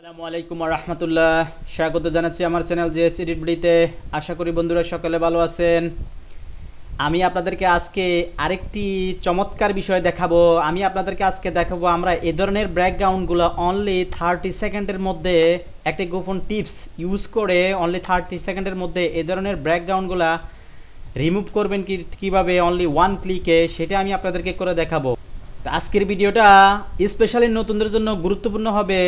আসসালামু আলাইকুম ওয়া রাহমাতুল্লাহ। স্বাগত জানাচ্ছি আমার চ্যানেল জেএচ এডিট ভিডিওতে। আশা করি বন্ধুরা সকলে ভালো আছেন। আমি আপনাদেরকে আজকে আরেকটি চমৎকার বিষয় দেখাবো। আমি আপনাদেরকে আজকে দেখাবো আমরা এই ধরনের ব্যাকগ্রাউন্ডগুলো অনলি 30 সেকেন্ডের মধ্যে একটি গোপন টিপস ইউজ করে অনলি 30 সেকেন্ডের মধ্যে এই ধরনের ব্যাকগ্রাউন্ডগুলো রিমুভ করবেন কিভাবে অনলি ওয়ান ক্লিকে, সেটা আমি আপনাদেরকে করে দেখাবো। তো আজকের ভিডিওটা স্পেশালি নতুনদের জন্য গুরুত্বপূর্ণ হবে।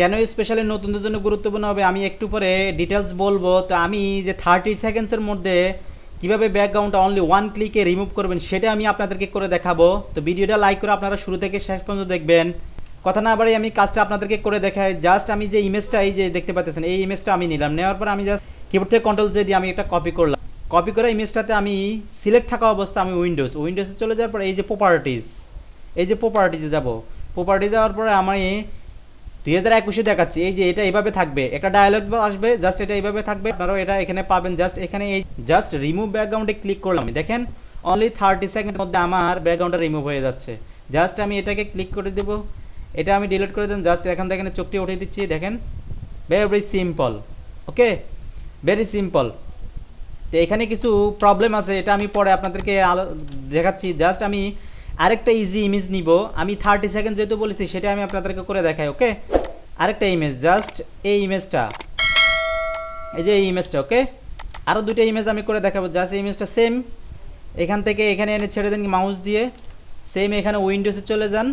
কেন স্পেশালি নতুনদের জন্য গুরুত্বপূর্ণ হবে আমি একটু পরে ডিটেলস বলবো। তো আমি যে 30 সেকেন্ডসের মধ্যে কিভাবে ব্যাকগ্রাউন্ডটা অনলি ওয়ান ক্লিকে রিমুভ করবেন সেটা আমি আপনাদেরকে করে দেখাবো। তো ভিডিওটা লাইক করে আপনারা শুরু থেকে শেষ পর্যন্ত দেখবেন। কথা না বাড়ি আমি কাজটা আপনাদেরকে করে দেখাই। জাস্ট আমি যে ইমেজটা এই যে দেখতে পাচ্ছেন এই ইমেজটা আমি নিলাম, নেওয়ার পর আমি জাস্ট কিবোর্ড থেকে কন্ট্রোল জে দিয়ে আমি একটা কপি করলাম। কপি করে ইমেজটাতে আমি সিলেক্ট থাকা অবস্থা আমি উইন্ডোজে চলে যাওয়ার পর এই যে প্রপার্টিজে যাব। প্রপার্টি যাওয়ার পরে আমি 2021 দেখাচ্ছি। এই যে এটা এইভাবে থাকবে, একটা ডায়ালগ আসবে, জাস্ট এটা এইভাবে থাকবে, আপনারাও এটা এখানে পাবেন। জাস্ট এখানে এই জাস্ট রিমুভ ব্যাকগ্রাউন্ডে ক্লিক করলাম, দেখেন অনলি 30 সেকেন্ডের মধ্যে আমার ব্যাকগ্রাউন্ডটা রিমুভ হয়ে যাচ্ছে। জাস্ট আমি এটাকে ক্লিক করে দেব, এটা আমি ডিলিট করে দেব। জাস্ট এখান থেকে চোখটি উঠিয়ে দিচ্ছি, দেখেন ভেরি সিম্পল। ওকে, ভেরি সিম্পল। তো এখানে কিছু প্রবলেম আছে, এটা আমি পরে আপনাদেরকে দেখাচ্ছি। জাস্ট আমি আরেকটা ইজি ইমেজ নিব। আমি 30 সেকেন্ড যেহেতু বলেছি সেটা আমি আপনাদেরকে করে দেখাই। ওকে, আরেকটা ইমেজ, জাস্ট এই ইমেজটা, এই যে এই ইমেজটা। ওকে, আরও দুটো ইমেজ আমি করে দেখাবো। জাস্ট এই ইমেজটা সেম এখান থেকে এখানে এনে ছেড়ে দেন মাউস দিয়ে। সেম এখানে উইন্ডোজে চলে যান,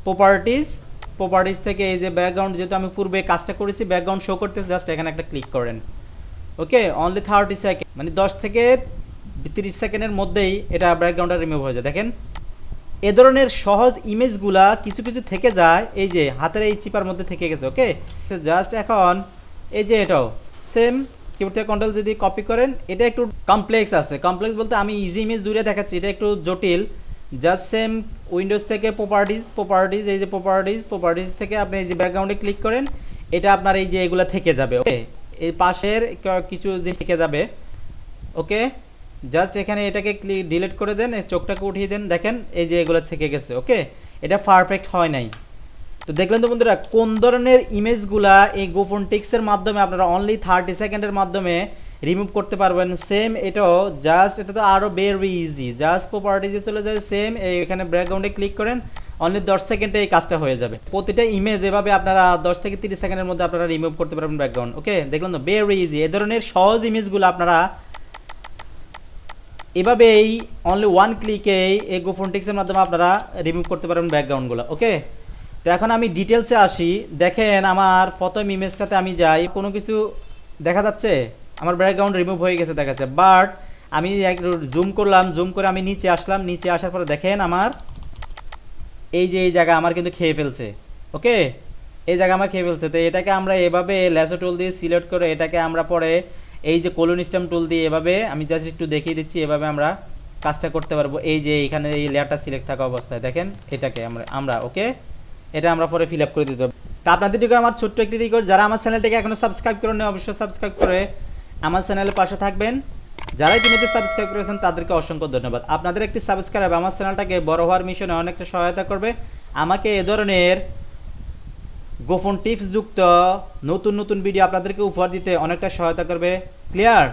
প্রপার্টিজ থেকে এই যে ব্যাকগ্রাউন্ড, যেহেতু আমি পূর্বে কাজটা করেছি ব্যাকগ্রাউন্ড শো করতে, জাস্ট এখানে একটা ক্লিক করেন। ওকে, অনলি 30 সেকেন্ড, মানে 10 থেকে 30 সেকেন্ডের মধ্যেই এটা ব্যাকগ্রাউন্ডটা রিমুভ হয়ে যায়। দেখেন এ ধরনের সহজ ইমেজগুলা কিছু কিছু থেকে যায়, এই যে হাতের এই চিপার মধ্যে থেকে গেছে। ওকে, জাস্ট এখন এই যে এটাও সেম কিবোর্ড থেকে কন্ট্রোল যদি কপি করেন, এটা একটু কমপ্লেক্স আছে। কমপ্লেক্স বলতে আমি ইজি ইমেজ দূরে দেখাচ্ছি, এটা একটু জটিল। জাস্ট সেম উইন্ডোজ থেকে প্রপার্টিজ এই যে প্রপার্টিজ থেকে আপনি এই যে ব্যাকগ্রাউন্ডে ক্লিক করেন, এটা আপনার এই যে এগুলা থেকে যাবে। ওকে, এই পাশের কিছু জিনিস থেকে যাবে। ওকে, জাস্ট এখানে এটাকে ডিলিট করে দেন, চোখটাকে উঠিয়ে দেন, দেখেন এই যে এগুলো থেকে গেছে। ওকে, এটা পারফেক্ট হয় নাই। তো দেখলেন তো বন্ধুরা কোন ধরনের ইমেজগুলা এই গোপন টিক্সের মাধ্যমে আপনারা অনলি 30 সেকেন্ডের মাধ্যমে রিমুভ করতে পারবেন। সেম এটাও জাস্ট, এটা তো আরও ভেরি ইজি। জাস্ট প্রপার্টিজে চলে যায়, সেম এখানে ব্যাকগ্রাউন্ডে ক্লিক করেন, অনলি 10 সেকেন্ডে এই কাজটা হয়ে যাবে। প্রতিটা ইমেজ এভাবে আপনারা 10 থেকে 30 সেকেন্ডের মধ্যে আপনারা রিমুভ করতে পারবেন ব্যাকগ্রাউন্ড। ওকে, দেখলেন তো ভেরি ইজি। এ ধরনের সহজ ইমেজগুলো আপনারা এভাবেই অনলি ওয়ান ক্লিকে এই গোপন টিক্সের মাধ্যমে আপনারা রিমুভ করতে পারবেন ব্যাকগ্রাউন্ডগুলো। ওকে, তো এখন আমি ডিটেলসে আসি। দেখেন আমার প্রথম ইমেজটাতে আমি যাই, কোনো কিছু দেখা যাচ্ছে, আমার ব্যাকগ্রাউন্ড রিমুভ হয়ে গেছে দেখাচ্ছে। বাট আমি একটু জুম করলাম, জুম করে আমি নিচে আসলাম, নিচে আসার পরে দেখেন আমার এই যে এই জায়গা আমার কিন্তু খেয়ে ফেলছে। ওকে, এই জায়গা আমার খেয়ে ফেলছে। তো এটাকে আমরা এভাবে ল্যাসো টুল দিয়ে সিলেক্ট করে এটাকে আমরা পরে এই যে কলন স্ট্যাম্প টুল দিয়ে এভাবে, আমি জাস্ট একটু দেখিয়ে দিচ্ছি, এভাবে আমরা কাজটা করতে পারবো। এই যে এখানে এই লেয়ারটা সিলেক্ট থাকা অবস্থায় দেখেন এটাকে আমরা ওকে, এটা আমরা পরে ফিল আপ করে দিতে হবে। তা আপনাদের দিকে আমার ছোট্ট একটি রিকোয়েস্ট, যারা আমার চ্যানেলটাকে এখনো সাবস্ক্রাইব করেন অবশ্যই সাবস্ক্রাইব করে আমার চ্যানেলের পাশে থাকবেন। যারা ইতিমধ্যে সাবস্ক্রাইব করেছেন তাদেরকে অসংখ্য ধন্যবাদ। আপনাদের একটি সাবস্ক্রাইব আমার চ্যানেলটাকে বড় হওয়ার মিশনে অনেকটা সহায়তা করবে, আমাকে এ ধরনের গোপন টিপস যুক্ত নতুন নতুন ভিডিও আপনাদেরকে উপহার দিতে অনেকটা সহায়তা করবে। ক্লিয়ার?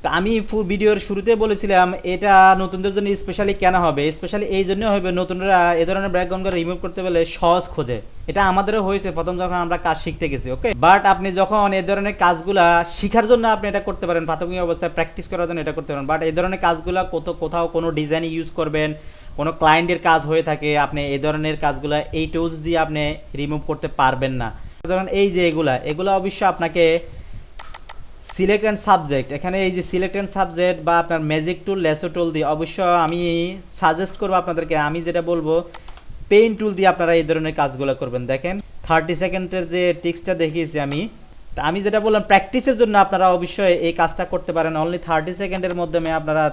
তা আমি ভিডিওর শুরুতে বলেছিলাম এটা নতুনদের জন্য স্পেশালি কেন হবে, স্পেশালি এই জন্য হবে নতুনরা এ ধরনের ব্যাকগ্রাউন্ড রিমুভ করতে বলে সহজ খোঁজে। এটা আমাদেরও হয়েছে প্রথম যখন আমরা কাজ শিখতে গেছি। ওকে, বাট আপনি যখন এই ধরনের কাজগুলা শিখার জন্য আপনি এটা করতে পারেন, প্রাথমিক অবস্থায় প্র্যাকটিস করার জন্য এটা করতে পারেন। বাট এই ধরনের কাজগুলা কোথাও কোনো ডিজাইন ইউজ করবেন, কোনো ক্লায়েন্টের কাজ হয়ে থাকে, আপনি এই ধরনের কাজগুলো এই টুলস দিয়ে আপনি রিমুভ করতে পারবেন না। ধরুন এই যে এগুলা অবশ্যই আপনাকে সিলেক্ট অ্যান্ড সাবজেক্ট, এখানে এই যে সিলেক্ট অ্যান্ড সাবজেক্ট বা আপনার ম্যাজিক টুল ল্যাসো টুল দিয়ে অবশ্য আমি সাজেস্ট করবো আপনাদেরকে, আমি যেটা বলবো পেইন টুল দিয়ে আপনারা এই ধরনের কাজগুলো করবেন। দেখেন 30 সেকেন্ডের যে টিক্সটা দেখিয়েছি আমি যেটা বললাম প্র্যাকটিসের জন্য আপনারা অবশ্যই এই কাজটা করতে পারেন। অনলি 30 সেকেন্ডের মাধ্যমে আপনারা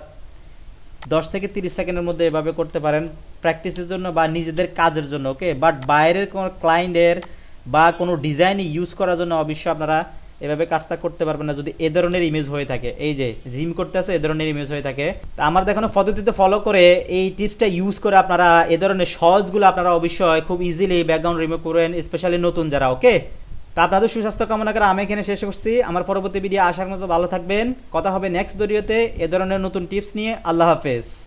10 থেকে 30 সেকেন্ডের মধ্যে এভাবে করতে পারেন প্র্যাকটিসের জন্য বা নিজেদের কাজের জন্য। ওকে, বাট বাইরের কোনো ক্লায়েন্টের বা কোনো ডিজাইন ইউজ করার জন্য অবশ্যই আপনারা এভাবে কাজটা করতে পারবেন না যদি এ ধরনের ইমেজ হয়ে থাকে। এই যে জিম করতে আছে এ ধরনের ইমেজ হয়ে থাকে। তা আমার দেখানো পদ্ধতিতে ফলো করে এই টিপসটা ইউজ করে আপনারা এ ধরনের সহজগুলো আপনারা অবশ্যই খুব ইজিলি ব্যাকগ্রাউন্ড রিমুভ করবেন, স্পেশালি নতুন যারা। ওকে, তা আপনাদের সুস্বাস্থ্য কামনা করে আমি এখানে শেষ করছি। আমার পরবর্তী ভিডিও আসার মতো ভালো থাকবেন। কথা হবে নেক্সট ভিডিওতে এ ধরনের নতুন টিপস নিয়ে। আল্লাহ হাফেজ।